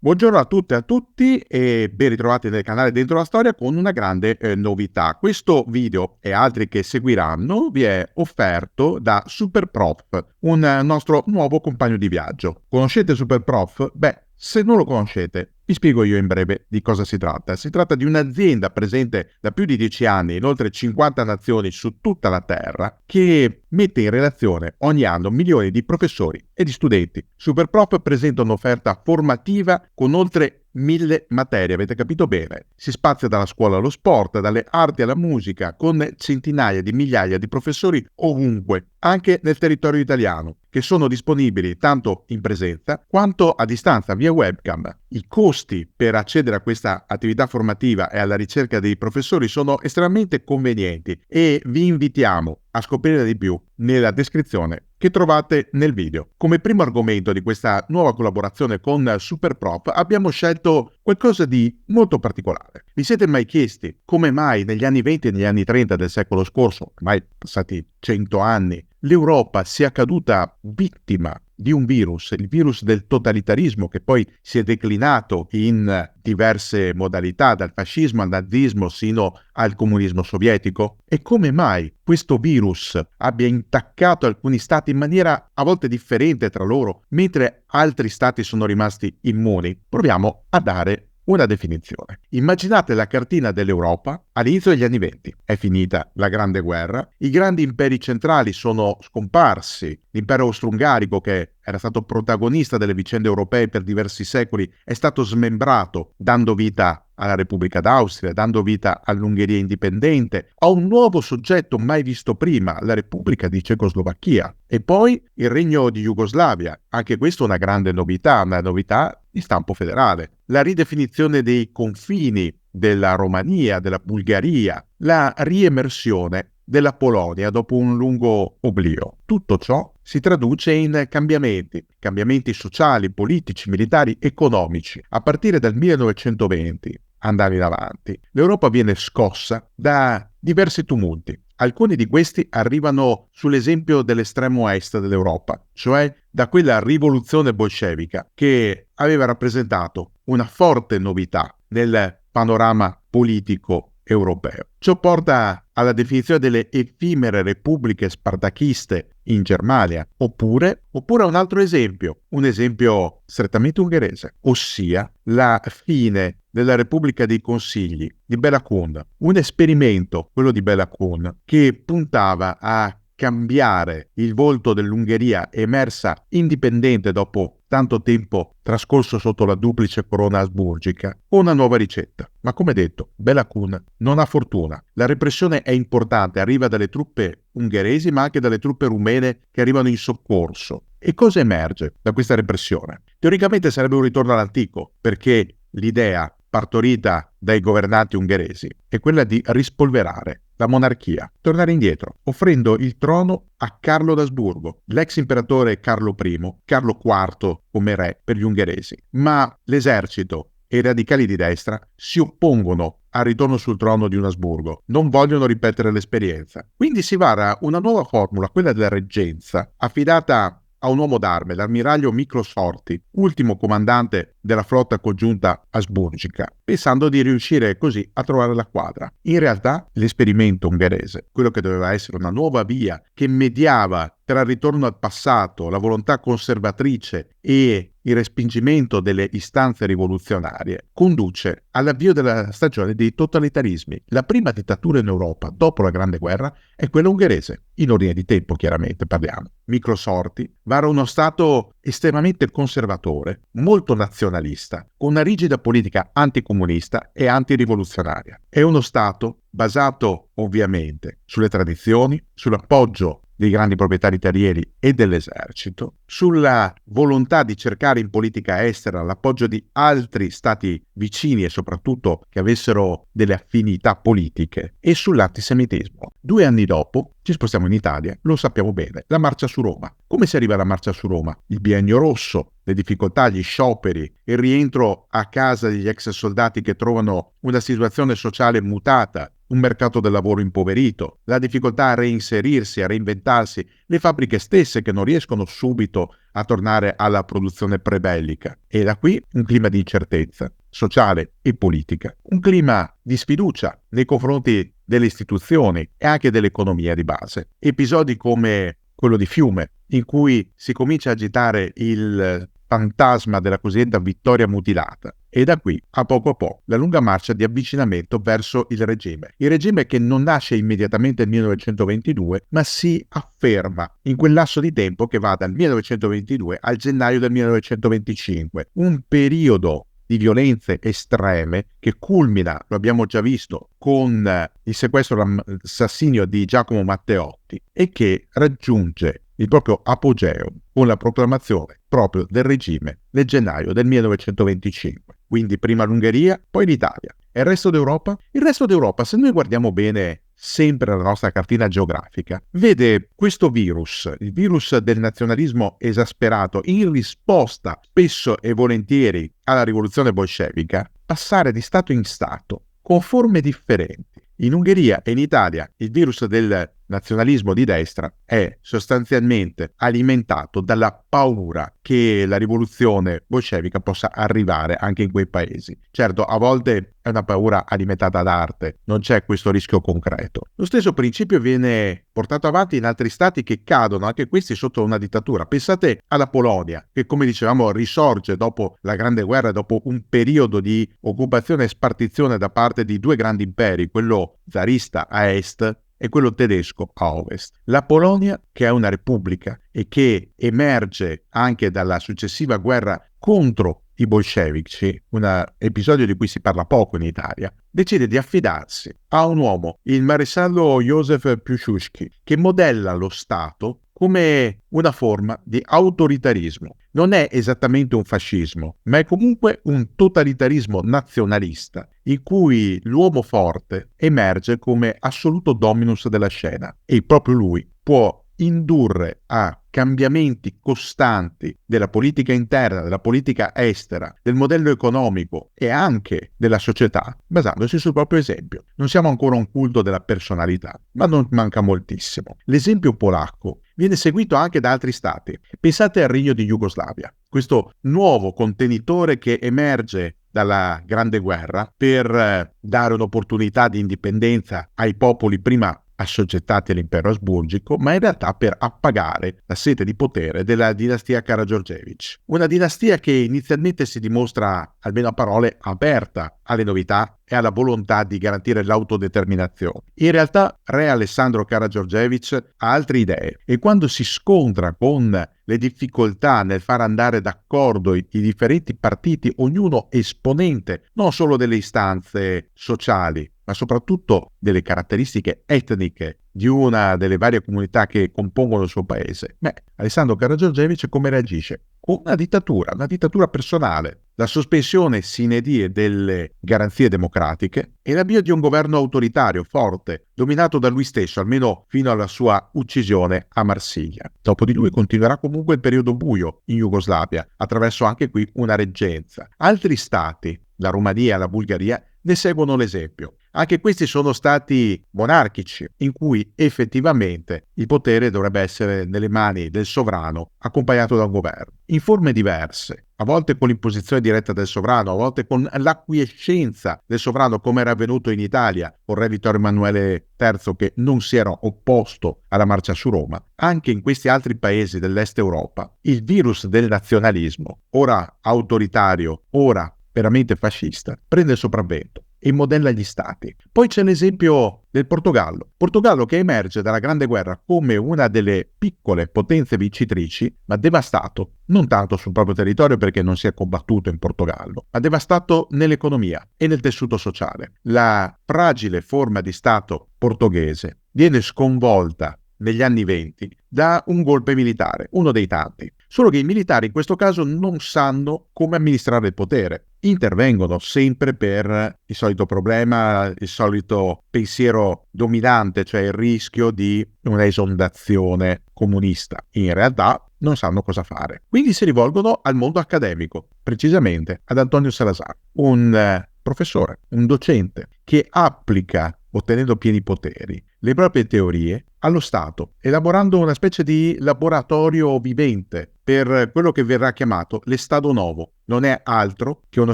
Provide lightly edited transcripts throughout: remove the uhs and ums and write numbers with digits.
Buongiorno a tutte e a tutti e ben ritrovati nel canale Dentro la Storia con una grande novità. Questo video e altri che seguiranno vi è offerto da Superprof, un nostro nuovo compagno di viaggio. Conoscete Superprof? Beh, se non lo conoscete, vi spiego io in breve di cosa si tratta. Si tratta di un'azienda presente da più di 10 anni in oltre 50 nazioni su tutta la Terra che mette in relazione ogni anno milioni di professori e di studenti. Superprof presenta un'offerta formativa con oltre 1000 materie, avete capito bene? Si spazia dalla scuola allo sport, dalle arti alla musica, con centinaia di migliaia di professori ovunque, anche nel territorio italiano, che sono disponibili tanto in presenza quanto a distanza via webcam. I costi per accedere a questa attività formativa e alla ricerca dei professori sono estremamente convenienti e vi invitiamo a scoprire di più nella descrizione che trovate nel video. Come primo argomento di questa nuova collaborazione con Superprof abbiamo scelto qualcosa di molto particolare. Vi siete mai chiesti come mai negli anni 20 e negli anni 30 del secolo scorso, ormai passati 100 anni, l'Europa sia caduta vittima di un virus, il virus del totalitarismo, che poi si è declinato in diverse modalità, dal fascismo al nazismo sino al comunismo sovietico? E come mai questo virus abbia intaccato alcuni stati in maniera a volte differente tra loro, mentre altri stati sono rimasti immuni? Proviamo a dare una definizione. Immaginate la cartina dell'Europa all'inizio degli anni 20. È finita la Grande Guerra, i grandi imperi centrali sono scomparsi, l'impero austro-ungarico, che era stato protagonista delle vicende europee per diversi secoli, è stato smembrato, dando vita alla Repubblica d'Austria, dando vita all'Ungheria indipendente, a un nuovo soggetto mai visto prima, la Repubblica di Cecoslovacchia, e poi il Regno di Jugoslavia. Anche questa è una grande novità, una novità di stampo federale. La ridefinizione dei confini della Romania, della Bulgaria, la riemersione della Polonia dopo un lungo oblio. Tutto ciò si traduce in cambiamenti sociali, politici, militari, economici. A partire dal 1920, andando in avanti, l'Europa viene scossa da diversi tumulti. Alcuni di questi arrivano sull'esempio dell'estremo est dell'Europa, cioè da quella rivoluzione bolscevica che aveva rappresentato una forte novità nel panorama politico europeo. Ciò porta alla definizione delle effimere repubbliche spartachiste in Germania, oppure a un altro esempio, un esempio strettamente ungherese, ossia la fine della Repubblica dei Consigli di Bela Kun, un esperimento, quello di Bela Kun, che puntava a cambiare il volto dell'Ungheria emersa indipendente dopo tanto tempo trascorso sotto la duplice corona asburgica, con una nuova ricetta. Ma come detto, Bela Kun non ha fortuna. La repressione è importante, arriva dalle truppe ungheresi ma anche dalle truppe rumene che arrivano in soccorso. E cosa emerge da questa repressione? Teoricamente sarebbe un ritorno all'antico, perché l'idea partorita dai governanti ungheresi è quella di rispolverare la monarchia, tornare indietro, offrendo il trono a Carlo d'Asburgo, l'ex imperatore Carlo I, Carlo IV come re per gli ungheresi. Ma l'esercito e i radicali di destra si oppongono al ritorno sul trono di un Asburgo, non vogliono ripetere l'esperienza. Quindi si vara una nuova formula, quella della reggenza, affidata a un uomo d'arme, l'ammiraglio Miklos Horthy, ultimo comandante della flotta congiunta asburgica, pensando di riuscire così a trovare la quadra. In realtà l'esperimento ungherese, quello che doveva essere una nuova via che mediava tra il ritorno al passato, la volontà conservatrice e il respingimento delle istanze rivoluzionarie, conduce all'avvio della stagione dei totalitarismi. La prima dittatura in Europa dopo la Grande Guerra è quella ungherese, in ordine di tempo chiaramente parliamo. Miklos Horthy vara uno Stato estremamente conservatore, molto nazionalista, con una rigida politica anticomunista e antirivoluzionaria. È uno Stato basato ovviamente sulle tradizioni, sull'appoggio dei grandi proprietari terrieri e dell'esercito, sulla volontà di cercare in politica estera l'appoggio di altri stati vicini e soprattutto che avessero delle affinità politiche, e sull'antisemitismo. 2 anni dopo ci spostiamo in Italia, lo sappiamo bene, la marcia su Roma. Come si arriva alla marcia su Roma? Il biennio rosso, le difficoltà, gli scioperi, il rientro a casa degli ex soldati che trovano una situazione sociale mutata, un mercato del lavoro impoverito, la difficoltà a reinserirsi, a reinventarsi, le fabbriche stesse che non riescono subito a tornare alla produzione prebellica. E da qui un clima di incertezza sociale e politica, un clima di sfiducia nei confronti delle istituzioni e anche dell'economia di base. Episodi come quello di Fiume, in cui si comincia a agitare il fantasma della cosiddetta vittoria mutilata, e da qui a poco la lunga marcia di avvicinamento verso il regime che non nasce immediatamente nel 1922 ma si afferma in quel lasso di tempo che va dal 1922 al gennaio del 1925, un periodo di violenze estreme che culmina, lo abbiamo già visto, con il sequestro l'assassinio di Giacomo Matteotti e che raggiunge il proprio apogeo con la proclamazione proprio del regime nel gennaio del 1925. Quindi prima l'Ungheria, poi l'Italia. E il resto d'Europa? Il resto d'Europa, se noi guardiamo bene sempre la nostra cartina geografica, vede questo virus, il virus del nazionalismo esasperato, in risposta spesso e volentieri alla rivoluzione bolscevica, passare di stato in stato con forme differenti. In Ungheria e in Italia il virus del nazionalismo di destra è sostanzialmente alimentato dalla paura che la rivoluzione bolscevica possa arrivare anche in quei paesi. Certo, a volte è una paura alimentata da arte, non c'è questo rischio concreto. Lo stesso principio viene portato avanti in altri stati che cadono, anche questi sotto una dittatura. Pensate alla Polonia, che come dicevamo risorge dopo la Grande Guerra, dopo un periodo di occupazione e spartizione da parte di due grandi imperi, quello zarista a est e quello tedesco a ovest. La Polonia, che è una repubblica e che emerge anche dalla successiva guerra contro i bolscevici, un episodio di cui si parla poco in Italia, decide di affidarsi a un uomo, il maresciallo Józef Piłsudski, che modella lo Stato come una forma di autoritarismo. Non è esattamente un fascismo, ma è comunque un totalitarismo nazionalista in cui l'uomo forte emerge come assoluto dominus della scena e proprio lui può indurre a cambiamenti costanti della politica interna, della politica estera, del modello economico e anche della società, basandosi sul proprio esempio. Non siamo ancora un culto della personalità, ma non manca moltissimo. L'esempio polacco viene seguito anche da altri stati. Pensate al Regno di Jugoslavia, questo nuovo contenitore che emerge dalla Grande Guerra per dare un'opportunità di indipendenza ai popoli prima assoggettati all'impero asburgico, ma in realtà per appagare la sete di potere della dinastia Karađorđević. Una dinastia che inizialmente si dimostra, almeno a parole, aperta alle novità e alla volontà di garantire l'autodeterminazione. In realtà re Alessandro Karađorđević ha altre idee e quando si scontra con le difficoltà nel far andare d'accordo i differenti partiti, ognuno esponente non solo delle istanze sociali, ma soprattutto delle caratteristiche etniche di una delle varie comunità che compongono il suo paese. Alessandro Karađorđević come reagisce? Con una dittatura personale, la sospensione sine die delle garanzie democratiche e l'avvio di un governo autoritario, forte, dominato da lui stesso, almeno fino alla sua uccisione a Marsiglia. Dopo di lui continuerà comunque il periodo buio in Jugoslavia, attraverso anche qui una reggenza. Altri stati, la Romania, la Bulgaria, ne seguono l'esempio. Anche questi sono stati monarchici, in cui effettivamente il potere dovrebbe essere nelle mani del sovrano, accompagnato da un governo, in forme diverse, a volte con l'imposizione diretta del sovrano, a volte con l'acquiescenza del sovrano, come era avvenuto in Italia con re Vittorio Emanuele III, che non si era opposto alla marcia su Roma. Anche in questi altri paesi dell'Est Europa, il virus del nazionalismo, ora autoritario, ora veramente fascista, prende il sopravvento e modella gli stati. Poi c'è l'esempio del Portogallo che emerge dalla Grande Guerra come una delle piccole potenze vincitrici, ma devastato, non tanto sul proprio territorio perché non si è combattuto in Portogallo, ma devastato nell'economia e nel tessuto sociale. La fragile forma di Stato portoghese viene sconvolta negli anni *20 da un golpe militare, uno dei tanti. Solo che i militari in questo caso non sanno come amministrare il potere. Intervengono sempre per il solito problema, il solito pensiero dominante, cioè il rischio di una esondazione comunista. In realtà non sanno cosa fare. Quindi si rivolgono al mondo accademico, precisamente ad Antonio Salazar, un professore, un docente che applica ottenendo pieni poteri, le proprie teorie allo Stato, elaborando una specie di laboratorio vivente per quello che verrà chiamato l'Estato Novo. Non è altro che uno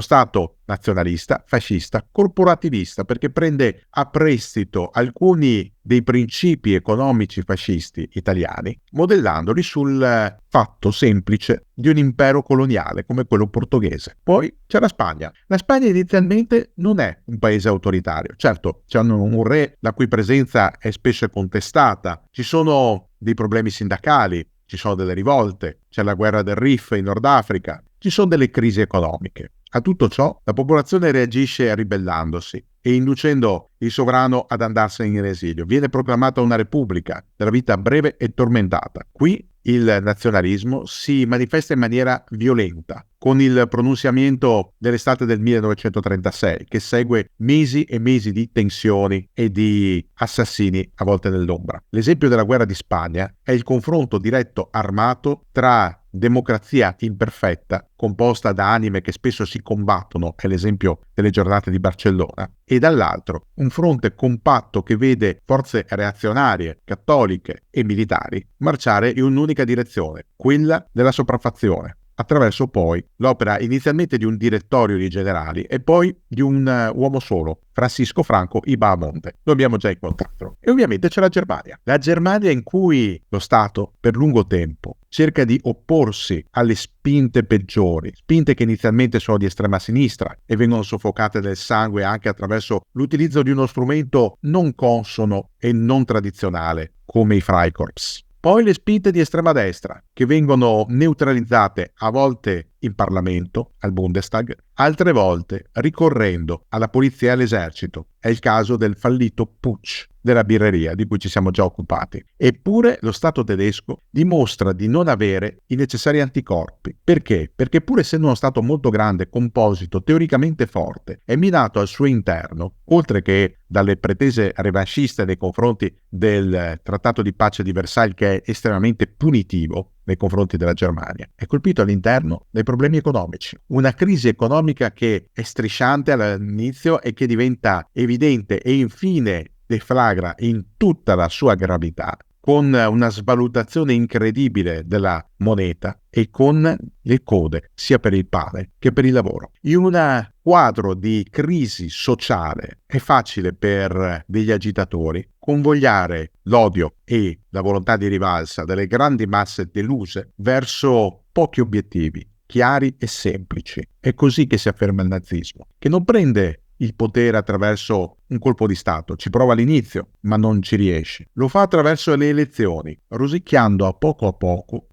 Stato nazionalista, fascista, corporativista, perché prende a prestito alcuni dei principi economici fascisti italiani, modellandoli sul fatto semplice di un impero coloniale come quello portoghese. Poi c'è la Spagna. La Spagna inizialmente non è un paese autoritario. Certo, c'è un re la cui presenza è spesso contestata, ci sono dei problemi sindacali, ci sono delle rivolte, c'è la guerra del Rif in Nord Africa, ci sono delle crisi economiche. A tutto ciò la popolazione reagisce ribellandosi e inducendo il sovrano ad andarsene in esilio. Viene proclamata una repubblica della vita breve e tormentata. Qui il nazionalismo si manifesta in maniera violenta, con il pronunziamento dell'estate del 1936, che segue mesi e mesi di tensioni e di assassini a volte nell'ombra. L'esempio della guerra di Spagna è il confronto diretto armato tra democrazia imperfetta, composta da anime che spesso si combattono, è l'esempio delle giornate di Barcellona, e dall'altro un fronte compatto che vede forze reazionarie, cattoliche e militari marciare in un'unica direzione, quella della sopraffazione, attraverso poi l'opera inizialmente di un direttorio di generali e poi di un uomo solo, Francisco Franco y Bahamonde. Lo abbiamo già incontrato. E ovviamente c'è la Germania in cui lo Stato per lungo tempo cerca di opporsi alle spinte peggiori, spinte che inizialmente sono di estrema sinistra e vengono soffocate nel sangue anche attraverso l'utilizzo di uno strumento non consono e non tradizionale come i Freikorps. Poi le spinte di estrema destra, che vengono neutralizzate a volte in Parlamento, al Bundestag, altre volte ricorrendo alla polizia e all'esercito. È il caso del fallito putsch della birreria, di cui ci siamo già occupati. Eppure lo Stato tedesco dimostra di non avere i necessari anticorpi. Perché? Perché pur essendo uno Stato molto grande, composito, teoricamente forte, è minato al suo interno, oltre che dalle pretese revanchiste nei confronti del Trattato di pace di Versailles, che è estremamente punitivo nei confronti della Germania, è colpito all'interno dai problemi economici. Una crisi economica che è strisciante all'inizio e che diventa evidente e infine deflagra in tutta la sua gravità, con una svalutazione incredibile della moneta e con le code sia per il pane che per il lavoro. In un quadro di crisi sociale è facile per degli agitatori convogliare l'odio e la volontà di rivalsa delle grandi masse deluse verso pochi obiettivi chiari e semplici. È così che si afferma il nazismo, che non prende il potere attraverso un colpo di Stato, ci prova all'inizio, ma non ci riesce. Lo fa attraverso le elezioni, rosicchiando a poco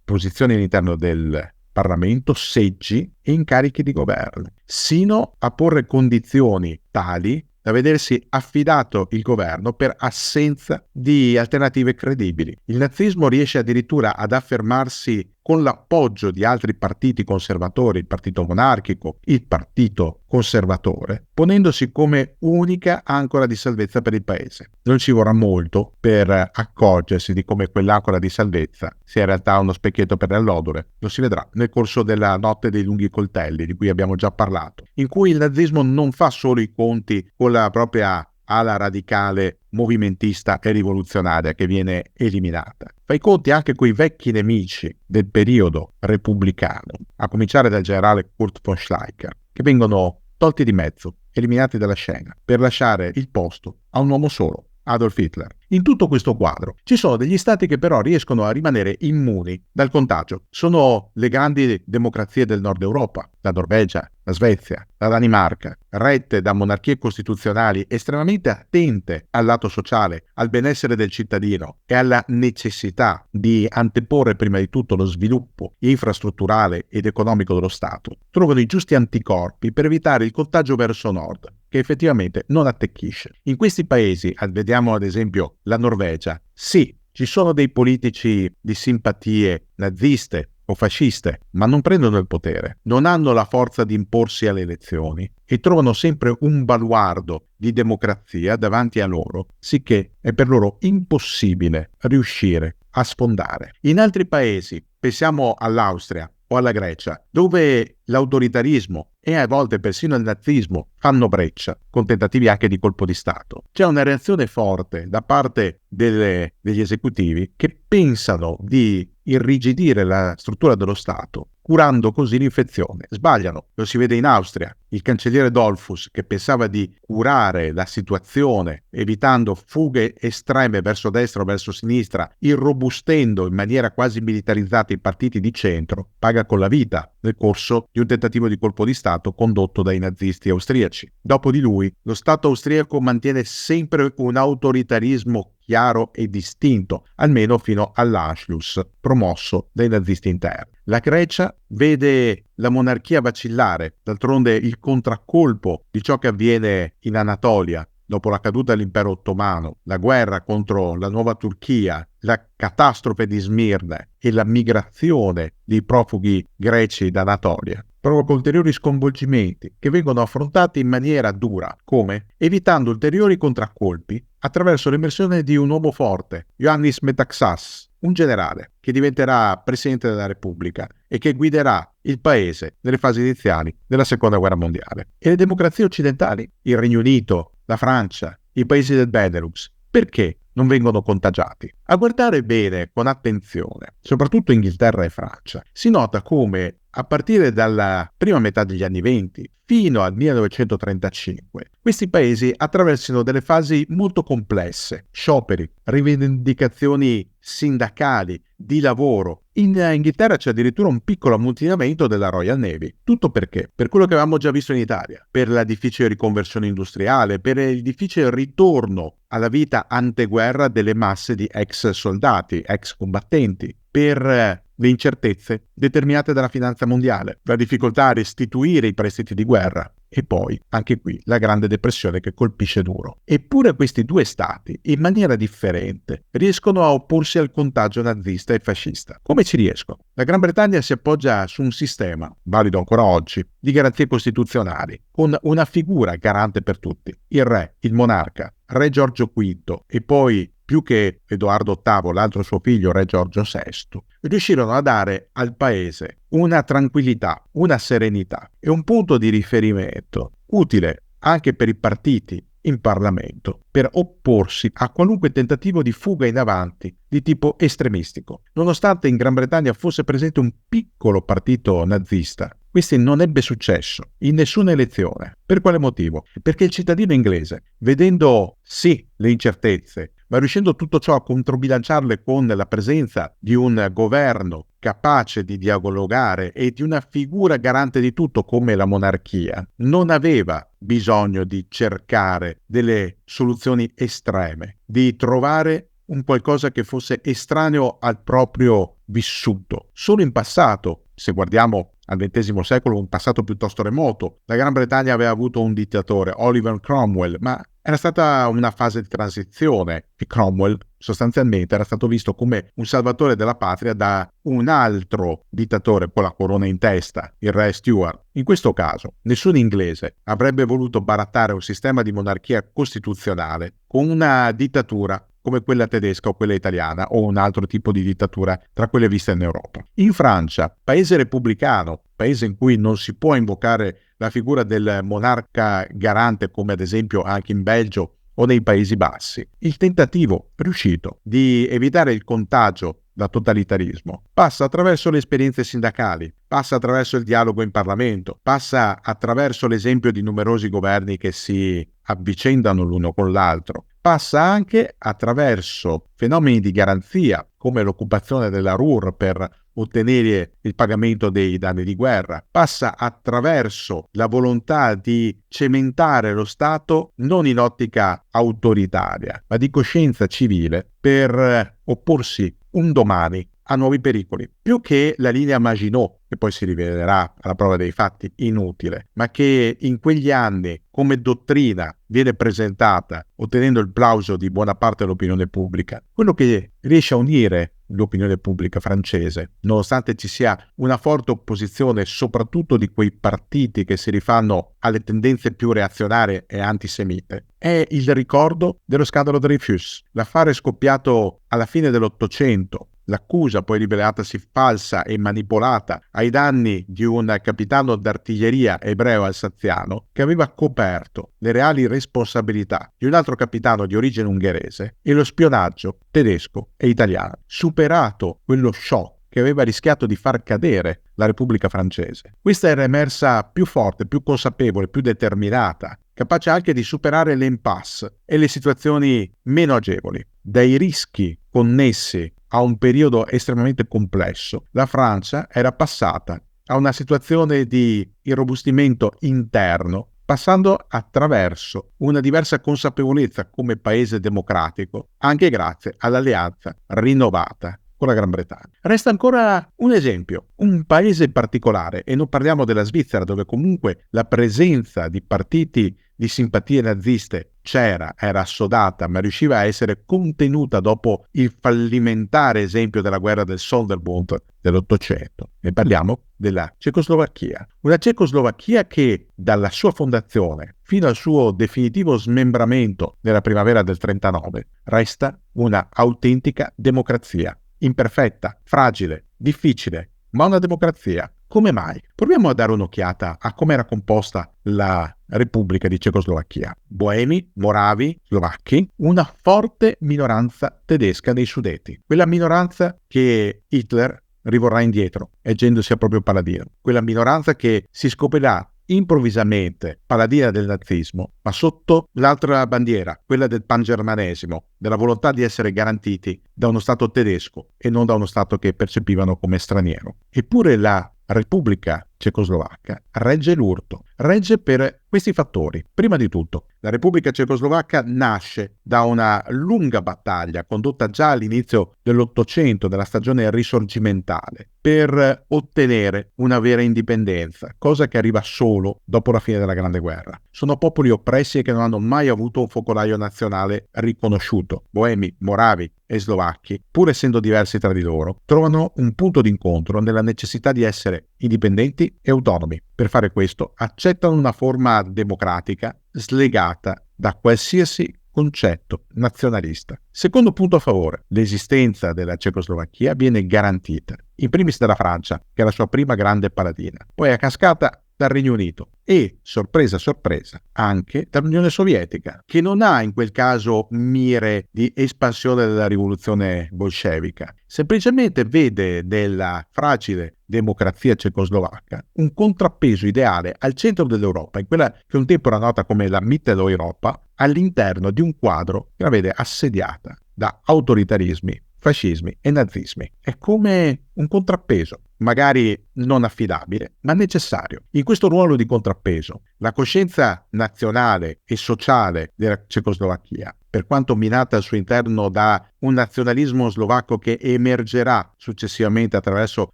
posizioni all'interno del Parlamento, seggi e incarichi di governo, sino a porre condizioni tali da vedersi affidato il governo per assenza di alternative credibili. Il nazismo riesce addirittura ad affermarsi con l'appoggio di altri partiti conservatori, il partito monarchico, il partito conservatore, ponendosi come unica ancora di salvezza per il paese. Non ci vorrà molto per accorgersi di come quell'ancora di salvezza sia in realtà uno specchietto per le allodole. Lo si vedrà nel corso della notte dei lunghi coltelli, di cui abbiamo già parlato, in cui il nazismo non fa solo i conti con la propria ala radicale, movimentista e rivoluzionaria che viene eliminata. Fa i conti anche coi vecchi nemici del periodo repubblicano, a cominciare dal generale Kurt von Schleicher, che vengono tolti di mezzo, eliminati dalla scena, per lasciare il posto a un uomo solo, Adolf Hitler. In tutto questo quadro ci sono degli stati che però riescono a rimanere immuni dal contagio. Sono le grandi democrazie del nord Europa, la Norvegia, la Svezia, la Danimarca, rette da monarchie costituzionali estremamente attente al lato sociale, al benessere del cittadino e alla necessità di anteporre prima di tutto lo sviluppo infrastrutturale ed economico dello Stato. Trovano i giusti anticorpi per evitare il contagio verso nord, che effettivamente non attecchisce. In questi paesi, vediamo ad esempio la Norvegia, sì, ci sono dei politici di simpatie naziste o fasciste, ma non prendono il potere, non hanno la forza di imporsi alle elezioni e trovano sempre un baluardo di democrazia davanti a loro, sicché è per loro impossibile riuscire a sfondare. In altri paesi, pensiamo all'Austria, o alla Grecia, dove l'autoritarismo e a volte persino il nazismo fanno breccia, con tentativi anche di colpo di Stato. C'è una reazione forte da parte degli esecutivi che pensano di irrigidire la struttura dello Stato, curando così l'infezione. Sbagliano, lo si vede in Austria. Il cancelliere Dollfuss, che pensava di curare la situazione evitando fughe estreme verso destra o verso sinistra, irrobustendo in maniera quasi militarizzata i partiti di centro, paga con la vita nel corso di un tentativo di colpo di Stato condotto dai nazisti austriaci. Dopo di lui, lo Stato austriaco mantiene sempre un autoritarismo chiaro e distinto, almeno fino all'Anschluss promosso dai nazisti interni. La Grecia vede la monarchia vacillare, d'altronde il contraccolpo di ciò che avviene in Anatolia dopo la caduta dell'impero ottomano, la guerra contro la nuova Turchia, la catastrofe di Smirne e la migrazione dei profughi greci d'Anatolia provoca ulteriori sconvolgimenti che vengono affrontati in maniera dura, come evitando ulteriori contraccolpi attraverso l'emersione di un uomo forte, Ioannis Metaxas, un generale che diventerà presidente della Repubblica e che guiderà il paese nelle fasi iniziali della Seconda Guerra Mondiale. E le democrazie occidentali, il Regno Unito, la Francia, i paesi del Benelux, perché non vengono contagiati? A guardare bene, con attenzione, soprattutto Inghilterra e Francia, si nota come a partire dalla prima metà degli anni '20 fino al 1935, questi paesi attraversino delle fasi molto complesse, scioperi, rivendicazioni sindacali, di lavoro. In Inghilterra c'è addirittura un piccolo ammutinamento della Royal Navy. Tutto perché? Per quello che avevamo già visto in Italia, per la difficile riconversione industriale, per il difficile ritorno alla vita anteguerra delle masse di ex soldati, ex combattenti, per le incertezze determinate dalla finanza mondiale, la difficoltà a restituire i prestiti di guerra e poi, anche qui, la Grande Depressione che colpisce duro. Eppure questi due stati, in maniera differente, riescono a opporsi al contagio nazista e fascista. Come ci riescono? La Gran Bretagna si appoggia su un sistema, valido ancora oggi, di garanzie costituzionali, con una figura garante per tutti, il re, il monarca, Re Giorgio V e poi più che Edoardo VIII, l'altro suo figlio, Re Giorgio VI, riuscirono a dare al paese una tranquillità, una serenità e un punto di riferimento utile anche per i partiti in Parlamento per opporsi a qualunque tentativo di fuga in avanti di tipo estremistico. Nonostante in Gran Bretagna fosse presente un piccolo partito nazista, questo non ebbe successo in nessuna elezione. Per quale motivo? Perché il cittadino inglese, vedendo sì le incertezze, ma riuscendo tutto ciò a controbilanciarle con la presenza di un governo capace di dialogare e di una figura garante di tutto come la monarchia, non aveva bisogno di cercare delle soluzioni estreme, di trovare un qualcosa che fosse estraneo al proprio vissuto. Solo in passato, se guardiamo al XX secolo, un passato piuttosto remoto, la Gran Bretagna aveva avuto un dittatore, Oliver Cromwell, ma era stata una fase di transizione e Cromwell sostanzialmente era stato visto come un salvatore della patria da un altro dittatore con la corona in testa, il re Stuart. In questo caso, nessun inglese avrebbe voluto barattare un sistema di monarchia costituzionale con una dittatura come quella tedesca o quella italiana o un altro tipo di dittatura tra quelle viste in Europa. In Francia, paese repubblicano, paese in cui non si può invocare la figura del monarca garante come ad esempio anche in Belgio o nei Paesi Bassi, il tentativo riuscito di evitare il contagio da totalitarismo passa attraverso le esperienze sindacali, passa attraverso il dialogo in Parlamento, passa attraverso l'esempio di numerosi governi che si avvicendano l'uno con l'altro, passa anche attraverso fenomeni di garanzia come l'occupazione della Ruhr per ottenere il pagamento dei danni di guerra, passa attraverso la volontà di cementare lo Stato non in ottica autoritaria, ma di coscienza civile per opporsi un domani a nuovi pericoli. Più che la linea Maginot, che poi si rivelerà alla prova dei fatti inutile, ma che in quegli anni come dottrina viene presentata ottenendo il plauso di buona parte dell'opinione pubblica, quello che riesce a unire l'opinione pubblica francese, nonostante ci sia una forte opposizione soprattutto di quei partiti che si rifanno alle tendenze più reazionarie e antisemite, è il ricordo dello scandalo Dreyfus, l'affare scoppiato alla fine dell'Ottocento, l'accusa poi rivelatasi falsa e manipolata ai danni di un capitano d'artiglieria ebreo alsaziano che aveva coperto le reali responsabilità di un altro capitano di origine ungherese e lo spionaggio tedesco e italiano. Superato quello shock che aveva rischiato di far cadere la Repubblica Francese, questa era emersa più forte, più consapevole, più determinata, capace anche di superare le impasse e le situazioni meno agevoli. Dai rischi connessi a un periodo estremamente complesso, la Francia era passata a una situazione di irrobustimento interno, passando attraverso una diversa consapevolezza come paese democratico, anche grazie all'alleanza rinnovata con la Gran Bretagna. Resta ancora un esempio, un paese particolare, e non parliamo della Svizzera, dove comunque la presenza di partiti di simpatie naziste c'era, era assodata, ma riusciva a essere contenuta dopo il fallimentare esempio della guerra del Sonderbund dell'Ottocento. E parliamo della Cecoslovacchia. Una Cecoslovacchia che dalla sua fondazione fino al suo definitivo smembramento nella primavera del 39 resta una autentica democrazia. Imperfetta, fragile, difficile, ma una democrazia. Come mai? Proviamo a dare un'occhiata a come era composta la Repubblica di Cecoslovacchia. Boemi, moravi, slovacchi, una forte minoranza tedesca dei Sudeti. Quella minoranza che Hitler rivorrà indietro, ergendosi a proprio paladino. Quella minoranza che si scoprirà improvvisamente paladina del nazismo, ma sotto l'altra bandiera, quella del pangermanesimo, della volontà di essere garantiti da uno Stato tedesco e non da uno Stato che percepivano come straniero. Eppure la Repubblica Cecoslovacca regge l'urto, regge per questi fattori. Prima di tutto, la Repubblica Cecoslovacca nasce da una lunga battaglia condotta già all'inizio dell'Ottocento, della stagione risorgimentale, per ottenere una vera indipendenza, cosa che arriva solo dopo la fine della Grande Guerra. Sono popoli oppressi e che non hanno mai avuto un focolaio nazionale riconosciuto. Boemi, moravi e slovacchi, pur essendo diversi tra di loro, trovano un punto d'incontro nella necessità di essere indipendenti e autonomi. Per fare questo accettano una forma democratica slegata da qualsiasi concetto nazionalista. Secondo punto a favore, l'esistenza della Cecoslovacchia viene garantita, in primis dalla Francia, che è la sua prima grande paladina, poi a cascata dal Regno Unito e, sorpresa sorpresa, anche dall'Unione Sovietica, che non ha in quel caso mire di espansione della rivoluzione bolscevica, semplicemente vede nella fragile democrazia cecoslovacca un contrappeso ideale al centro dell'Europa, in quella che un tempo era nota come la Mitteleuropa, all'interno di un quadro che la vede assediata da autoritarismi, fascismi e nazismi. È come un contrappeso, magari non affidabile, ma necessario. In questo ruolo di contrappeso, la coscienza nazionale e sociale della Cecoslovacchia, per quanto minata al suo interno da un nazionalismo slovacco che emergerà successivamente attraverso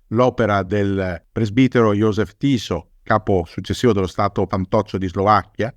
l'opera del presbitero Józef Tiso, capo successivo dello Stato fantoccio di Slovacchia,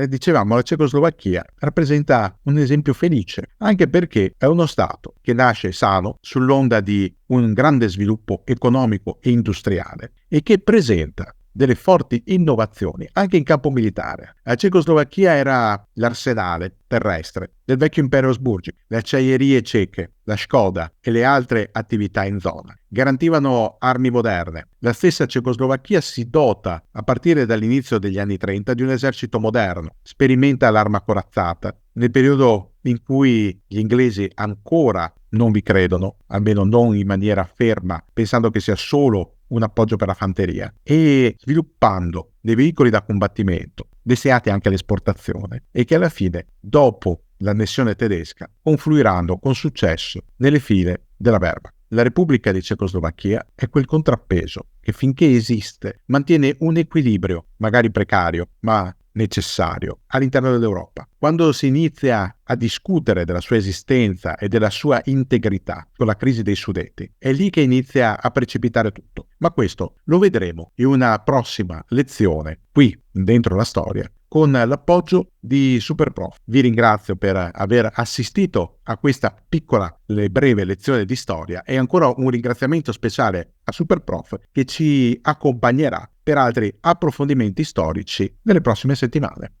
dicevamo, la Cecoslovacchia rappresenta un esempio felice, anche perché è uno Stato che nasce sano sull'onda di un grande sviluppo economico e industriale e che presenta delle forti innovazioni anche in campo militare. La Cecoslovacchia era l'arsenale terrestre del vecchio impero asburgico, le acciaierie ceche, la Škoda e le altre attività in zona garantivano armi moderne. La stessa Cecoslovacchia si dota, a partire dall'inizio degli anni 30, di un esercito moderno, sperimenta l'arma corazzata, nel periodo in cui gli inglesi ancora non vi credono, almeno non in maniera ferma, pensando che sia solo un appoggio per la fanteria, e sviluppando dei veicoli da combattimento destinati anche all'esportazione e che alla fine, dopo l'annessione tedesca, confluiranno con successo nelle file della Wehrmacht. La Repubblica di Cecoslovacchia è quel contrappeso che finché esiste mantiene un equilibrio, magari precario, ma necessario all'interno dell'Europa. Quando si inizia a discutere della sua esistenza e della sua integrità con la crisi dei Sudeti, è lì che inizia a precipitare tutto. Ma questo lo vedremo in una prossima lezione qui dentro la storia con l'appoggio di Superprof. Vi ringrazio per aver assistito a questa piccola e breve lezione di storia e ancora un ringraziamento speciale a Superprof che ci accompagnerà per altri approfondimenti storici nelle prossime settimane.